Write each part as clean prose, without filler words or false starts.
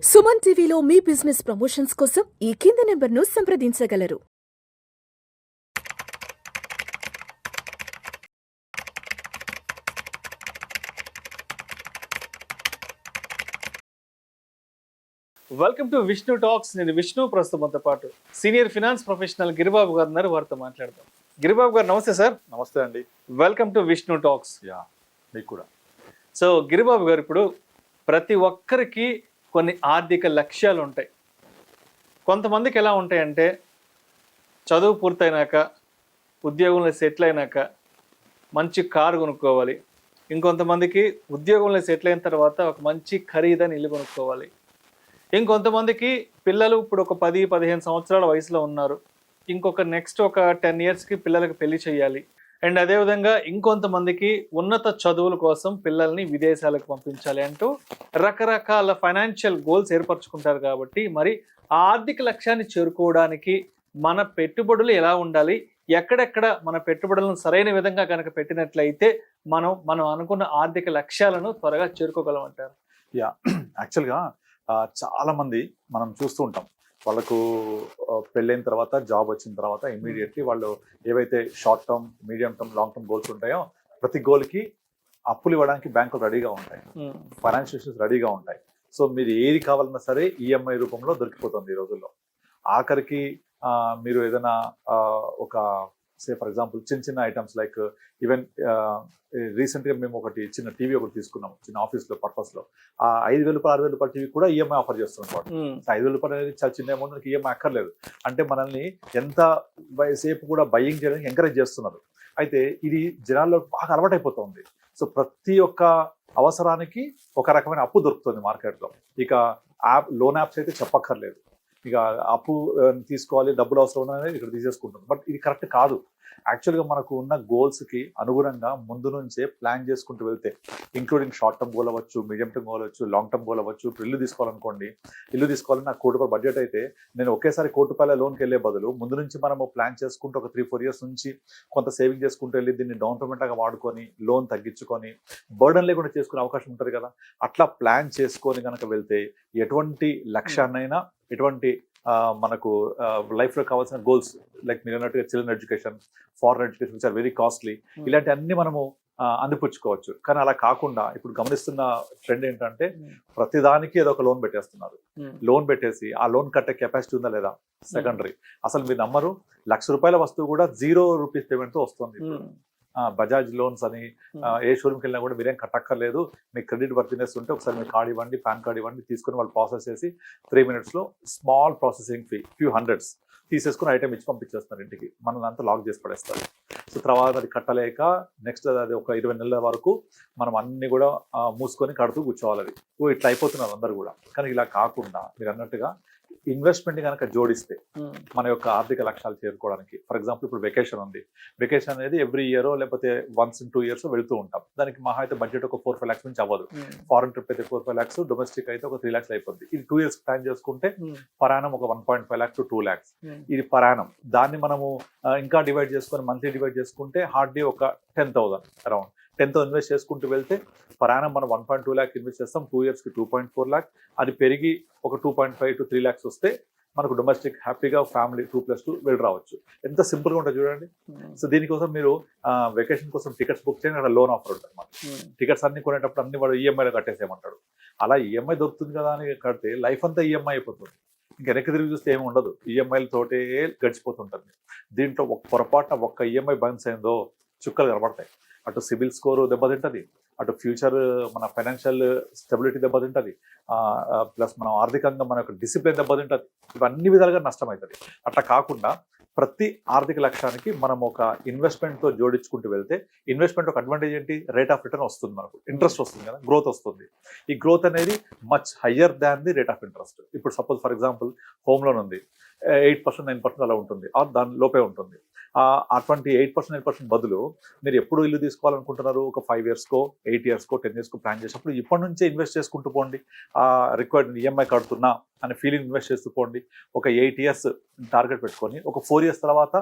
సుమన్ టీవీలో మీ business promotions కోసం ఈ కింది నెంబర్ను సంప్రదించగలరు. Welcome to Vishnu talks. నేను విష్ణు, ప్రస్తుతంతో పాటు సీనియర్ ఫినాన్స్ ప్రొఫెషనల్ గిరిబాబు గారు ఉన్నారు. వారితో మాట్లాడదాం. గిరిబాబు గారు నమస్తే సార్. నమస్తే అండి. Welcome to Vishnu talks. Yeah, మీకు కూడా. సో గిరిబాబు గారు, ఇప్పుడు ప్రతి ఒక్కరికి కొన్ని ఆర్థిక లక్ష్యాలు ఉంటాయి. కొంతమందికి ఎలా ఉంటాయంటే, చదువు పూర్తయినాక ఉద్యోగంలో సెటిల్ అయినాక మంచి కారు కొనుక్కోవాలి. ఇంకొంతమందికి ఉద్యోగంలో సెటిల్ అయిన తర్వాత ఒక మంచి ఖరీదైన ఇల్లు కొనుక్కోవాలి. ఇంకొంతమందికి పిల్లలు ఇప్పుడు ఒక 10-15 సంవత్సరాల వయసులో ఉన్నారు, ఇంకొక నెక్స్ట్ ఒక 10 ఇయర్స్కి పిల్లలకు పెళ్లి చేయాలి. అండ్ అదేవిధంగా ఇంకొంతమందికి ఉన్నత చదువుల కోసం పిల్లల్ని విదేశాలకు పంపించాలి అంటూ రకరకాల ఫైనాన్షియల్ గోల్స్ ఏర్పరచుకుంటారు. కాబట్టి మరి ఆ ఆర్థిక లక్ష్యాన్ని చేరుకోవడానికి మన పెట్టుబడులు ఎలా ఉండాలి, ఎక్కడెక్కడ మన పెట్టుబడులను సరైన విధంగా కనుక పెట్టినట్లయితే మనం అనుకున్న ఆర్థిక లక్ష్యాలను త్వరగా చేరుకోగలం అంటారు? యా, యాక్చువల్గా చాలా మంది మనం చూస్తూ ఉంటాం, వాళ్ళకు పెళ్ళైన తర్వాత జాబ్ వచ్చిన తర్వాత ఇమ్మీడియట్లీ వాళ్ళు ఏవైతే short term, medium term, long term goals ఉంటాయో ప్రతి గోల్కి అప్పులు ఇవ్వడానికి బ్యాంకులు రెడీగా ఉంటాయి, ఫైనాన్షియల్ ఇన్స్టిట్యూషన్స్ రెడీగా ఉంటాయి. సో మీరు ఏది కావాలన్నా సరే ఈఎంఐ రూపంలో దొరికిపోతుంది ఈ రోజుల్లో. ఆఖరికి మీరు ఏదైనా ఒక ఫర్ ఎగ్జాంపుల్ చిన్న ఐటమ్స్ లైక్ ఈవెన్ రీసెంట్గా మేము ఒకటి చిన్న టీవీ ఒకటి తీసుకున్నాం, చిన్న ఆఫీస్లో పర్పస్లో. ఆ 5,000 రూపాయలు 6,000 రూపాయల టీవీ కూడా ఈఎంఐ ఆఫర్ చేస్తున్నాం. 5,000 రూపాయలు అనేది చాలా చిన్న అమౌంట్, మనకి ఈఎంఐ అక్కర్లేదు. అంటే మనల్ని ఎంత సేపు కూడా బయ్యింగ్ చేయడానికి ఎంకరేజ్ చేస్తున్నారు. అయితే ఇది జనాల్లో బాగా అలవాటైపోతుంది. సో ప్రతి ఒక్క అవసరానికి ఒక రకమైన అప్పు దొరుకుతుంది మార్కెట్లో. ఇక లోన్ యాప్స్ అయితే చెప్పక్కర్లేదు. ఇక అప్పు తీసుకోవాలి, డబ్బులు అవసరం అనేది ఇక్కడ తీసేసుకుంటుంది. బట్ ఇది కరెక్ట్ కాదు. యాక్చువల్గా మనకు ఉన్న గోల్స్కి అనుగుణంగా ముందు నుంచే ప్లాన్ చేసుకుంటూ వెళ్తే, ఇంక్లూడింగ్ షార్ట్ టర్మ్ గోల్ అవ్వచ్చు, మీడియం టర్మ్ గోల్ అవ్వచ్చు, లాంగ్ టర్మ్ గోల్ అవ్వచ్చు. ఇప్పుడు ఇల్లు తీసుకోవాలనుకోండి, ఇల్లు తీసుకోవాలని నాకు 1 కోటి రూపాయల బడ్జెట్ అయితే నేను ఒకేసారి 1 కోటి రూపాయల లోన్కి వెళ్ళే బదులు ముందు నుంచి మనము ప్లాన్ చేసుకుంటూ ఒక 3-4 ఇయర్స్ నుంచి కొంత సేవింగ్ చేసుకుంటూ వెళ్ళి దీన్ని డౌన్ పేమెంట్గా వాడుకొని లోన్ తగ్గించుకొని బర్డన్ లేకుండా చేసుకునే అవకాశం ఉంటుంది కదా. అట్లా ప్లాన్ చేసుకొని కనుక వెళ్తే ఎటువంటి లక్ష్యాన్నైనా, ఎటువంటి మనకు లైఫ్లో కావాల్సిన గోల్స్ లైక్ మీరు అన్నట్టుగా children education, foreign education which are very costly, ఇలాంటి అన్ని మనము అందిపుచ్చుకోవచ్చు. కానీ అలా కాకుండా ఇప్పుడు గమనిస్తున్న ట్రెండ్ ఏంటంటే ప్రతిదానికి ఏదో ఒక లోన్ పెట్టేస్తున్నారు. లోన్ పెట్టేసి ఆ లోన్ కట్టే కెపాసిటీ ఉందా లేదా సెకండరీ. అసలు మీరు నమ్మరు, ₹1,00,000 వస్తువు కూడా ₹0 పేమెంట్తో వస్తుంది. బజాజ్ లోన్స్ అని ఏ షోరూమ్కి వెళ్ళినా కూడా మీరేం కట్టక్కర్లేదు, మీకు క్రెడిట్ వర్తినెస్ ఉంటే ఒకసారి మీ కార్డు ఇవ్వండి, పాన్ కార్డు ఇవ్వండి, తీసుకుని వాళ్ళు ప్రాసెస్ చేసి 3 minutesలో small processing fee few hundreds తీసేసుకుని ఐటమ్ ఇచ్చి పంపించేస్తున్నారు ఇంటికి. మనం అంతా లాక్ చేసి పడేస్తారు. సో తర్వాత అది కట్టలేక నెక్స్ట్ అది ఒక 20 నెలల వరకు మనం అన్ని కూడా మూసుకొని కడుతూ కూర్చోవాలి. అది ఇట్లా అయిపోతున్నారు అందరు కూడా. కానీ ఇలా కాకుండా మీరు అన్నట్టుగా ఇన్వెస్ట్మెంట్ కనుక జోడిస్తే మన యొక్క ఆర్థిక లక్ష్యాలు చేరుకోవడానికి, ఫర్ ఎగ్జాంపుల్ ఇప్పుడు వెకేషన్ ఉంది. వెకేషన్ అనేది ఎవ్రీ ఇయర్ లేకపోతే once in 2 years వెళ్తూ ఉంటాం. దానికి మహా అయితే బడ్జెట్ ఒక 4-5 lakhs నుంచి అవ్వదు. ఫారెన్ ట్రిప్ అయితే 4-5 lakhs, డొమెస్టిక్ అయితే ఒక 3 lakhs అయిపోద్ది. ఇది 2 years ప్లాన్ చేసుకుంటే పరాణం ఒక 1.5 lakhs to 2 lakhs. ఇది పరాణం. దాన్ని మనము ఇంకా డివైడ్ చేసుకొని మంత్లీ డివైడ్ చేసుకుంటే హార్డ్లీ ఒక 10,000 అరౌండ్ 10,000 ఇన్వెస్ట్ చేసుకుంటూ వెళ్తే పరాణం మనం 1.2 lakh ఇన్వెస్ట్ చేస్తాం. 2 yearsకి 2.4 lakh. అది పెరిగి ఒక 2.5 to 3 lakhs వస్తే మనకు డొమెస్టిక్ హ్యాపీగా ఫ్యామిలీ 2+2 వెళ్ళి రావచ్చు. ఎంత సింపుల్గా ఉంటుంది చూడండి. సో దీనికోసం మీరు వెకేషన్ కోసం టికెట్స్ బుక్ చేయండి, అక్కడ లోన్ ఆఫర్ ఉంటుంది అన్నమాట. టికెట్స్ అన్ని కొనేటప్పుడు అన్ని వాడు ఈఎంఐలో కట్టేసేయమంటాడు. అలా ఈఎంఐ దొరుకుతుంది కదా అని కడితే లైఫ్ అంతా ఈఎంఐ అయిపోతుంది. ఇంకా వెనక్కి తిరిగి చూస్తే ఏమి ఉండదు, ఈఎంఐలతోటే గడిచిపోతుంటుంది. దీంట్లో ఒక పొరపాటున ఒక్క ఈఎంఐ బౌన్స్ అయిందో చుక్కలు కనబడతాయి. అటు సిబిల్ స్కోరు దెబ్బతింటుంది, అటు ఫ్యూచర్ మన ఫైనాన్షియల్ స్టెబిలిటీ దెబ్బతింటుంది, ప్లస్ మనం ఆర్థికంగా మన యొక్క డిసిప్లిన్ దెబ్బతింటుంది. ఇవన్నీ విధాలుగా నష్టం అవుతుంది. అట్లా కాకుండా ప్రతి ఆర్థిక లక్ష్యానికి మనం ఒక ఇన్వెస్ట్మెంట్తో జోడించుకుంటూ వెళ్తే, ఇన్వెస్ట్మెంట్ ఒక అడ్వాంటేజ్ ఏంటి, రేట్ ఆఫ్ రిటర్న్ వస్తుంది, మనకు ఇంట్రెస్ట్ వస్తుంది కదా, గ్రోత్ వస్తుంది. ఈ గ్రోత్ అనేది much higher than the rate of interest. ఇప్పుడు suppose for example home loan ఉంది, 8%, 9% అలా ఉంటుంది, దాని లోపే ఉంటుంది. అటువంటి 8%, 9% బదులు మీరు ఎప్పుడు ఇల్లు తీసుకోవాలనుకుంటున్నారు, ఒక 5 yearsకో 8 yearsకో 10 yearsకో ప్లాన్ చేసినప్పుడు ఇప్పటి నుంచే ఇన్వెస్ట్ చేసుకుంటూ పోండి. రిక్వైర్డ్ ఈఎంఐ కడుతున్నా అనే ఫీలింగ్ ఇన్వెస్ట్ చేస్తూ పోండి. ఒక 8 years టార్గెట్ పెట్టుకొని ఒక 4 years తర్వాత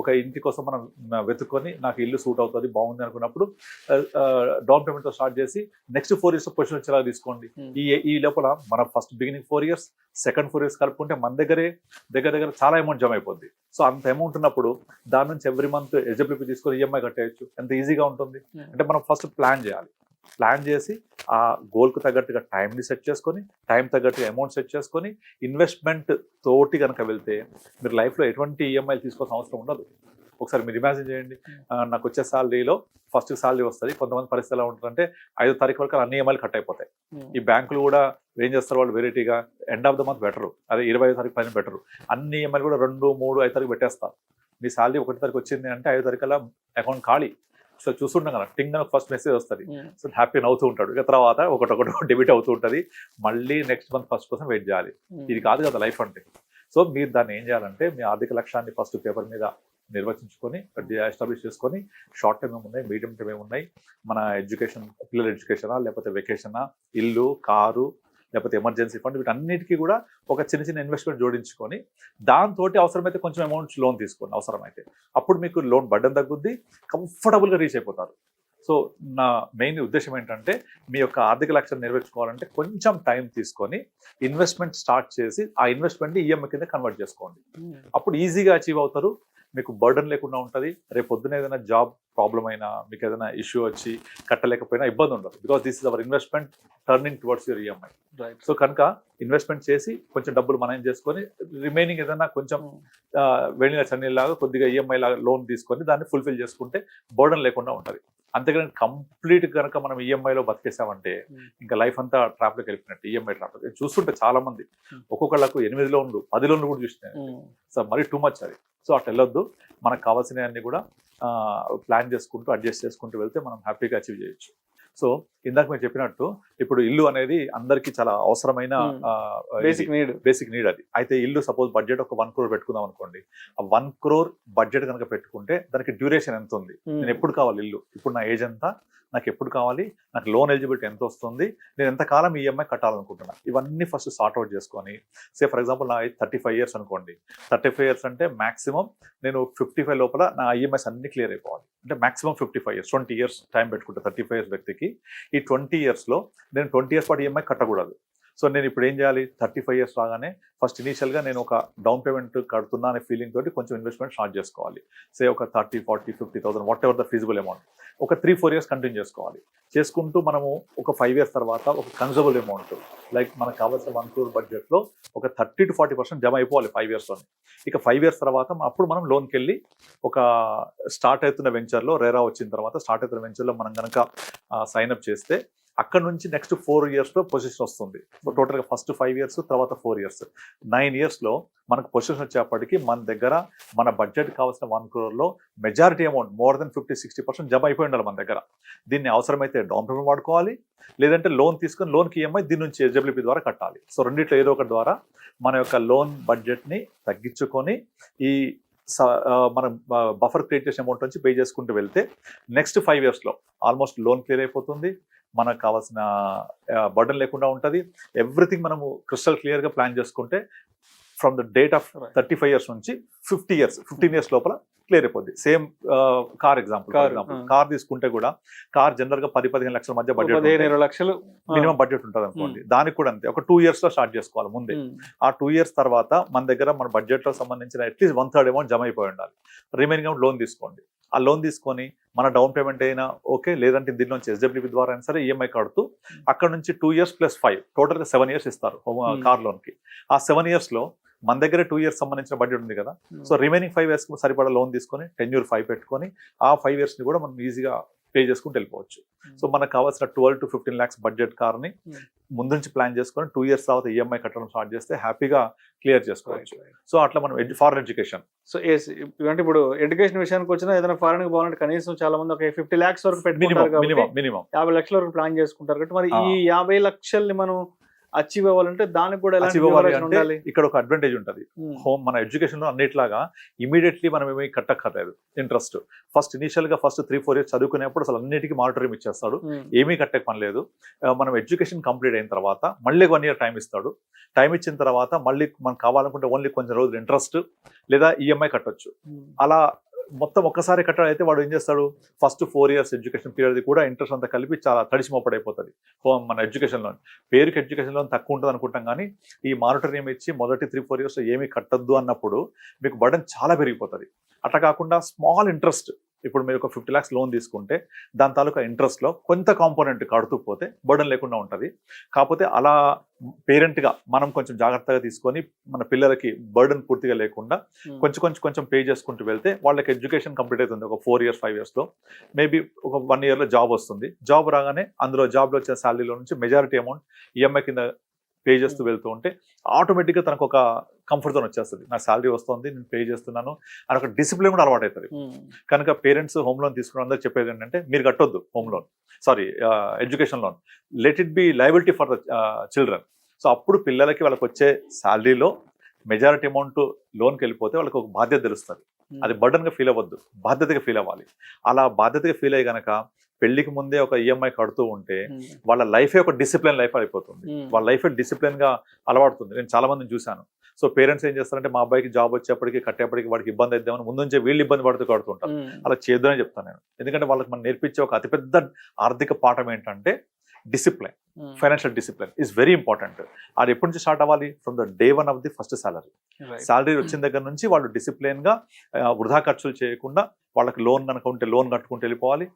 ఒక ఇంటి కోసం మనం వెతుక్కొని నాకు ఇల్లు సూట్ అవుతుంది బాగుంది అనుకున్నప్పుడు డౌన్ పేమెంట్తో స్టార్ట్ చేసి నెక్స్ట్ 4 years పొజిషన్ వచ్చేలా తీసుకోండి. ఈ లోపల మన first beginning 4 years second 4 years కలుపుకుంటే మన దగ్గర చాలా అమౌంట్ జమ అయిపోద్ది. సో అంత అమౌంట్ ఉన్నప్పుడు దాని నుంచి ఎవ్రీ మంత్ ఎలిజిబిలిటీ తీసుకొని ఈఎంఐ కట్టేయచ్చు. ఎంత ఈజీగా ఉంటుంది అంటే మనం ఫస్ట్ ప్లాన్ చేసి ఆ గోల్కు తగ్గట్టుగా టైంని సెట్ చేసుకొని టైం తగ్గట్టుగా అమౌంట్ సెట్ చేసుకొని ఇన్వెస్ట్మెంట్ తోటి కనుక వెళ్తే మీరు లైఫ్లో ఎటువంటి ఈఎంఐలు తీసుకోవాల్సిన అవసరం ఉండదు. ఒకసారి మీరు ఇమాజిన్ చేయండి, నాకు వచ్చే సాలరీలో ఫస్ట్ సాలరీ వస్తుంది. కొంతమంది పరిస్థితి ఎలా ఉంటుందంటే 5వ తారీఖు వరకు అన్ని ఈఎంఐలు కట్ అయిపోతాయి. ఈ బ్యాంకులు కూడా ఏం చేస్తారు, వాళ్ళు వెరైటీగా end of the month better, అదే 25వ తారీఖు పైన బెటరు, అన్ని ఈఎంఐలు కూడా 2, 3, 5 తారీఖు పెట్టేస్తారు. మీ సాలరీ 1వ తారీఖు వచ్చింది అంటే 5వ తారీఖులా అకౌంట్ ఖాళీ. సో చూస్తుంటాం కదా, టింగ్ అని ఫస్ట్ మెసేజ్ వస్తుంది. సో హ్యాపీ నవ్వుతూ ఉంటాడు. ఇక తర్వాత ఒకటి డెబిట్ అవుతూ ఉంటుంది. మళ్ళీ నెక్స్ట్ మంత్ ఫస్ట్ కోసం వెయిట్ చేయాలి. ఇది కాదు కదా లైఫ్ అంటే. సో మీరు దాన్ని ఏం చేయాలంటే మీ ఆర్థిక లక్ష్యాన్ని ఫస్ట్ పేపర్ మీద నిర్వచించుకొని ఎస్టాబ్లిష్ చేసుకొని షార్ట్ టర్మ్ ఏమున్నాయి, మీడియం టర్మ్ ఏమున్నాయి, మన ఎడ్యుకేషన్, పిల్లల ఎడ్యుకేషనా, లేకపోతే వెకేషనా, ఇల్లు, కారు, లేకపోతే ఎమర్జెన్సీ ఫండ్, వీటన్నిటికీ కూడా ఒక చిన్న ఇన్వెస్ట్మెంట్ జోడించుకొని దాంతో అవసరమైతే కొంచెం అమౌంట్ లోన్ తీసుకోండి అవసరమైతే. అప్పుడు మీకు లోన్ బర్డెన్ తగ్గుద్ది, కంఫర్టబుల్గా రీచ్ అయిపోతారు. సో నా మెయిన్ ఉద్దేశం ఏంటంటే మీ యొక్క ఆర్థిక లక్ష్యాన్ని నెరవేర్చుకోవాలంటే కొంచెం టైం తీసుకొని ఇన్వెస్ట్మెంట్ స్టార్ట్ చేసి ఆ ఇన్వెస్ట్మెంట్ని ఈఎంఐ కింద కన్వర్ట్ చేసుకోండి. అప్పుడు ఈజీగా అచీవ్ అవుతారు, మీకు బర్డన్ లేకుండా ఉంటుంది. రేపు పొద్దున ఏదైనా జాబ్ ప్రాబ్లం అయినా, మీకు ఏదైనా ఇష్యూ వచ్చి కట్టలేకపోయినా ఇబ్బంది ఉండదు. Because this is our investment turning towards your EMI. Right. So కనుక ఇన్వెస్ట్మెంట్ చేసి కొంచెం డబ్బులు మనం చేసుకొని రిమైనింగ్ ఏదైనా కొంచెం వెళ్ళిన చన్నీలాగా కొద్దిగా ఈఎంఐ లాగా లోన్ తీసుకొని దాన్ని ఫుల్ఫిల్ చేసుకుంటే బర్డన్ లేకుండా ఉంటుంది. అంతేగాని కంప్లీట్ కనుక మనం ఈఎంఐలో బతికేసామంటే ఇంకా లైఫ్ అంతా ట్రాప్లోకి వెళ్ళిపోయినట్టు. ఈఎంఐ ట్రాప్ చూస్తుంటే చాలా మంది ఒక్కొక్కళ్ళకు 8 లోన్లు 10 లోన్లు కూడా చూసినాయి. సో మరీ టూ మచ్ అది. సో అట్లా వెళ్ళొద్దు. మనకు కావాల్సినవన్నీ కూడా ప్లాన్ చేసుకుంటూ అడ్జస్ట్ చేసుకుంటూ వెళ్తే మనం హ్యాపీగా అచీవ్ చేయొచ్చు. సో ఇందాక మీరు చెప్పినట్టు ఇప్పుడు ఇల్లు అనేది అందరికీ చాలా అవసరమైన బేసిక్ నీడ్ అది. అయితే ఇల్లు సపోజ్ బడ్జెట్ ఒక 1 crore పెట్టుకుందాం అనుకోండి. ఆ 1 crore బడ్జెట్ కనుక పెట్టుకుంటే దానికి డ్యూరేషన్ ఎంత ఉంది, నేను ఎప్పుడు కావాలి ఇల్లు, ఇప్పుడు నా ఏజ్ ఎంత, నాకు ఎప్పుడు కావాలి, నాకు లోన్ ఎలిజిబిలిటీ ఎంత వస్తుంది, నేను ఎంతకాలం ఈఎంఐ కట్టాలనుకుంటున్నాను, ఇవన్నీ ఫస్ట్ సార్ట్అవుట్ చేసుకొని. ఫర్ ఎగ్జాంపుల్ నా 35 years అనుకోండి. 35 years అంటే మాక్సిమం నేను 55 లోపల నా ఈఎంఐస్ అన్ని క్లియర్ అయిపోవాలి. అంటే మాక్సిమం 55 years, 20 years టైం పెట్టుకుంటే 35 years వ్యక్తికి. ఈ 20 yearsలో నేను 20 years పాటు ఈఎంఐ కట్టకూడదు. సో నేను ఇప్పుడు ఏం చేయాలి, 35 years రాగానే ఫస్ట్ ఇనీషియల్గా నేను ఒక డౌన్ పేమెంట్ కడుతున్నా అనే ఫీలింగ్ తోటి కొంచెం ఇన్వెస్ట్మెంట్ స్టార్ట్ చేసుకోవాలి. ఒక 30, 40, 50,000 what ever the feasible amount ఒక 3-4 years కంటిన్యూ చేసుకోవాలి. చేసుకుంటూ మనము ఒక 5 years తర్వాత ఒక కన్జర్వబుల్ అమౌంట్ లైక్ మనకు కావాల్సిన 1 crore బడ్జెట్లో ఒక 30 to 40% జమ అయిపోవాలి 5 yearsలో. ఇక 5 years తర్వాత అప్పుడు మనం లోన్కి వెళ్ళి ఒక స్టార్ట్ అవుతున్న వెంచర్లో రేరా వచ్చిన తర్వాత స్టార్ట్ అవుతున్న వెంచర్లో మనం కనుక సైన్అప్ చేస్తే అక్కడ నుంచి నెక్స్ట్ 4 yearsలో పొజిషన్ వస్తుంది. టోటల్గా ఫస్ట్ 5 years తర్వాత 4 years 9 yearsలో మనకు పొజిషన్ వచ్చేప్పటికి మన దగ్గర మన బడ్జెట్ కావాల్సిన 1 crore majority amount more than 50-60% జమ అయిపోయి ఉండాలి మన దగ్గర. దీన్ని అవసరమైతే డౌన్ పేమెంట్ వాడుకోవాలి, లేదంటే లోన్ తీసుకొని లోన్కి ఈఎంఐ దీని నుంచి ఎలిజిబిలిటీ ద్వారా కట్టాలి. సో రెండిట్లో ఏదో ఒకటి ద్వారా మన యొక్క లోన్ బడ్జెట్ని తగ్గించుకొని ఈ మనం బఫర్ క్రియేట్ చేసిన అమౌంట్ నుంచి పే చేసుకుంటూ వెళ్తే నెక్స్ట్ 5 yearsలో ఆల్మోస్ట్ లోన్ క్లియర్ అయిపోతుంది, మనకు కావాల్సిన బర్డన్ లేకుండా ఉంటుంది. ఎవ్రీథింగ్ మనము క్రిస్టల్ క్లియర్గా ప్లాన్ చేసుకుంటే from the date of 35 years నుంచి 15 years లోపల క్లియర్ అయిపోద్ది. సేమ్ కార్ ఎగ్జాంపుల్, కార్ తీసుకుంటే కూడా కార్ జనరల్ గా 10-15 లక్షల మధ్య బడ్జెట్, 15-20 లక్షలు మినిమం బడ్జెట్ ఉంటుంది అనుకోండి. దానికి కూడా అంతే ఒక 2 yearsలో స్టార్ట్ చేసుకోవాలి ముందే. ఆ 2 years తర్వాత మన దగ్గర మన బడ్జెట్ లో సంబంధించిన అట్లీస్ట్ 1/3 అమౌంట్ జమ అయిపోయి ఉండాలి. రిమైనింగ్ అమౌంట్ లోన్ తీసుకోండి. ఆ లోన్ తీసుకొని మన డౌన్ పేమెంట్ అయినా ఓకే, లేదంటే దీని నుంచి ఎస్డబ్ల్యూపీ ద్వారా అయినా సరే ఈఎంఐ కడుతూ అక్కడ నుంచి 2 years + 5 టోటల్గా 7 years ఇస్తారు కార్ లోన్కి. ఆ 7 yearsలో మన దగ్గర 2 years సంబంధించిన బడ్జెట్ ఉంది కదా. సో రిమైనింగ్ 5 yearsకి సరిపడా లోన్ తీసుకొని టెన్యూర్ 5 పెట్టుకొని ఆ 5 yearsని కూడా మనం ఈజీగా పే చేసుకుంటూ వెళ్ళిపోవచ్చు. సో మనకు కావాల్సిన 12 to 15 lakhs బడ్జెట్ కార్ని ముందు నుంచి ప్లాన్ చేసుకొని 2 years తర్వాత ఈఎంఐ కట్టడం స్టార్ట్ చేస్తే హ్యాపీగా క్లియర్ చేసుకోవచ్చు. సో అట్లా మనం ఫారెన్ ఎడ్యుకేషన్, సో అంటే ఇప్పుడు ఎడ్యుకేషన్ విషయానికి వచ్చినా ఏదైనా ఫారెన్ పోవాలంటే కనీసం చాలా మంది ఒక 50 lakhs వరకు పెట్టుకుంటారు, మినిమం 50 లక్షల వరకు ప్లాన్ చేసుకుంటారు కాబట్టి మరి ఈ 50 లక్షల్ని మనం అచీవ్ అవ్వాలంటే దానికి కూడా ఇక్కడ ఒక అడ్వాంటేజ్ ఉంటుంది. మన ఎడ్యుకేషన్ లో అన్నిట్లాగా ఇమీడియట్లీ మనం ఏమీ కట్టక్కర్లేదు. ఇంట్రెస్ట్ ఫస్ట్ ఇనిషియల్ గా ఫస్ట్ 3-4 years చదువుకునేప్పుడు అసలు అన్నిటికీ మానిటరింగ్ ఇచ్చేస్తాడు, ఏమీ కట్టే పని లేదు. మనం ఎడ్యుకేషన్ కంప్లీట్ అయిన తర్వాత మళ్ళీ 1 year టైం ఇస్తాడు. టైం ఇచ్చిన తర్వాత మళ్ళీ మనకు కావాలనుకుంటే ఓన్లీ కొంచెం రోజులు ఇంట్రెస్ట్ లేదా ఈఎంఐ కట్టొచ్చు. అలా మొత్తం ఒక్కసారి కట్టడం అయితే వాడు ఏం చేస్తాడు, ఫస్ట్ 4 years ఎడ్యుకేషన్ పీరియడ్ కూడా ఇంట్రెస్ట్ అంతా కలిపి చాలా తడిసి మొప్పడైపోతుంది మన ఎడ్యుకేషన్ లోన్. పేరుకి ఎడ్యుకేషన్ లోన్ తక్కువ ఉంటుంది అనుకుంటాం, కానీ ఈ మానిటరింగ్ ఇచ్చి మొదటి 3-4 years ఏమీ కట్టద్దు అన్నప్పుడు మీకు బర్డన్ చాలా పెరిగిపోతుంది. అట్లా కాకుండా స్మాల్ ఇంట్రెస్ట్, ఇప్పుడు మీరు ఒక 50 lakhs లోన్ తీసుకుంటే దాని తాలూకా ఇంట్రెస్ట్లో కొంత కాంపోనెంట్ కడుతూ పోతే బర్డన్ లేకుండా ఉంటుంది. కాకపోతే అలా పేరెంట్గా మనం కొంచెం జాగ్రత్తగా తీసుకొని మన పిల్లలకి బర్డన్ పూర్తిగా లేకుండా కొంచెం పే చేసుకుంటూ వెళ్తే వాళ్ళకి ఎడ్యుకేషన్ కంప్లీట్ అవుతుంది. ఒక 4 years 5 yearsలో మేబీ ఒక 1 yearలో జాబ్ వస్తుంది. జాబ్ రాగానే అందులో జాబ్లో వచ్చే శాలరీలో నుంచి మెజారిటీ అమౌంట్ ఈఎంఐ కింద పే చేస్తూ వెళ్తూ ఉంటే ఆటోమేటిక్గా తనకు ఒక కంఫర్ట్ జోన్ వచ్చేస్తుంది. నా శాలరీ వస్తుంది, నేను పే చేస్తున్నాను అని ఒక డిసిప్లిన్ కూడా అలవాటు అవుతుంది. కనుక పేరెంట్స్ హోమ్ లోన్ తీసుకున్న అందరూ చెప్పేది ఏంటంటే, మీరు కట్టొద్దు home loan, sorry education loan, let it be liability for the children. So అప్పుడు పిల్లలకి వాళ్ళకి వచ్చే శాలరీలో మెజారిటీ అమౌంట్ లోన్కి వెళ్ళిపోతే వాళ్ళకి ఒక బాధ్యత తెలుస్తుంది. అది బర్డన్గా ఫీల్ అవ్వద్దు, బాధ్యతగా ఫీల్ అవ్వాలి. అలా బాధ్యతగా ఫీల్ అయ్యి కనుక పెళ్లికి ముందే ఒక ఈఎంఐ కడుతూ ఉంటే వాళ్ళ లైఫే ఒక డిసిప్లిన్ లైఫ్ అయిపోతుంది. వాళ్ళ లైఫ్ డిసిప్లిన్ గా అలవాడుతుంది. నేను చాలా మందిని చూశాను. సో పేరెంట్స్ ఏం చేస్తారంటే, మా అబ్బాయికి జాబ్ వచ్చేప్పటికి కట్టేప్పటికి వాడికి ఇబ్బంది అయిద్దామని ముందు నుంచే వీళ్ళు ఇబ్బంది పడుతూ కడుతుంటారు. అలా చేద్దామని చెప్తాను నేను. ఎందుకంటే వాళ్ళకి మనం నేర్పించే ఒక అతిపెద్ద ఆర్థిక పాఠం ఏంటంటే discipline. Financial discipline is very important. అది ఎప్పటి నుంచి స్టార్ట్ అవ్వాలి? From the day 1 of the first salary. Salary వచ్చిన దగ్గర నుంచి వాళ్ళు డిసిప్లిన్ గా వృధా ఖర్చులు చేయకుండా, వాళ్ళకి లోన్ కనుక ఉంటే లోన్ కట్టుకుంటూ వెళ్ళిపోవాలి,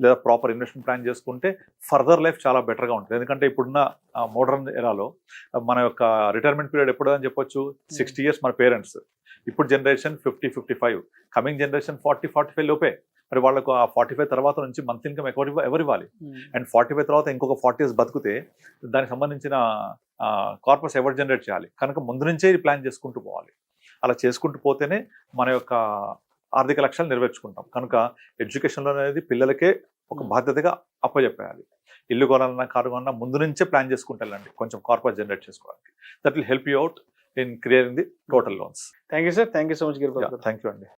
లేదా ప్రాపర్ ఇన్వెస్ట్మెంట్ ప్లాన్ చేసుకుంటే ఫర్దర్ లైఫ్ చాలా బెటర్గా ఉంటుంది. ఎందుకంటే ఇప్పుడున్న మోడర్న్ ఎరాలో మన యొక్క రిటైర్మెంట్ పీరియడ్ ఎప్పుడు అని చెప్పొచ్చు, 60 years మన పేరెంట్స్. ఇప్పుడు జనరేషన్ 50-55, కమింగ్ జనరేషన్ 40-45 లోపే. మరి వాళ్ళకు ఆ 45 తర్వాత నుంచి మంత్ ఇన్కమ్ ఎవరు ఇవ్వాలి? అండ్ 45 తర్వాత ఇంకొక 40 years బతికితే దానికి సంబంధించిన కార్పస్ ఎవరు జనరేట్ చేయాలి? కనుక ముందు నుంచే ప్లాన్ చేసుకుంటూ పోవాలి. అలా చేసుకుంటూ పోతేనే మన యొక్క ఆర్థిక లక్ష్యాలు నెరవేర్చుకుంటాం. కనుక ఎడ్యుకేషన్ లోన్ అనేది పిల్లలకే ఒక బాధ్యతగా అప్పచెప్పేయాలి. ఇల్లు కొనాలన్నా కారు కొనాలన్నా ముందు నుంచే ప్లాన్ చేసుకుంటూ వెళ్ళండి, కొంచెం కార్పస్ జనరేట్ చేసుకోవడానికి. That will help you out in clearing the total loans. Thank you sir, thank you so much Giribabu. Thank you అండి.